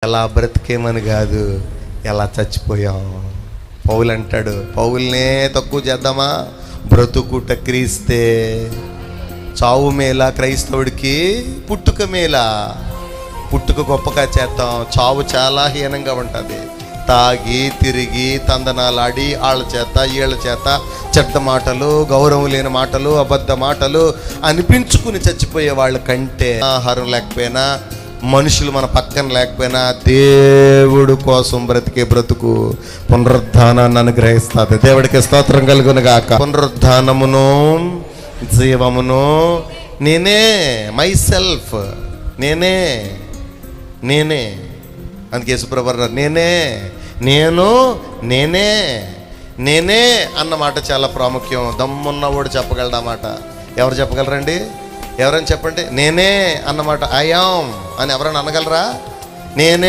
ఎలా బ్రతికేమని కాదు, ఎలా చచ్చిపోయాం. పౌలు అంటాడు, పౌల్నే తక్కువ చేద్దామా? బ్రతుకుట క్రీస్తే, చావు మేలా క్రైస్తవుడికి, పుట్టుక మేలా. పుట్టుక గొప్పగా చేద్దాం, చావు చాలా హీనంగా ఉంటుంది. తాగి తిరిగి తందనాలాడి వాళ్ళ చేత వీళ్ళ చేత చెడ్డ మాటలు, గౌరవం లేని మాటలు, అబద్ధ మాటలు అనిపించుకుని చచ్చిపోయే వాళ్ళ కంటే, ఆహారం లేకపోయినా, మనుషులు మన పక్కన లేకపోయినా, దేవుడు కోసం బ్రతికే బ్రతుకు పునరుద్ధానాన్ని అనుగ్రహిస్తుంది. దేవుడికి స్తోత్రం కలుగును గాక. పునరుద్ధానమును జీవమును నేనే, మై సెల్ఫ్, నేనే. అందుకే యేసుప్రభువు అన్నారు, నేనే అన్నమాట చాలా ప్రాముఖ్యం. దమ్మున్నవాడు చెప్పగలడు ఆ మాట. ఎవరు చెప్పగలరండి? ఎవరైనా చెప్పండి. నేనే అన్నమాట, ఐ యామ్ అని ఎవరైనా అనగలరా? నేనే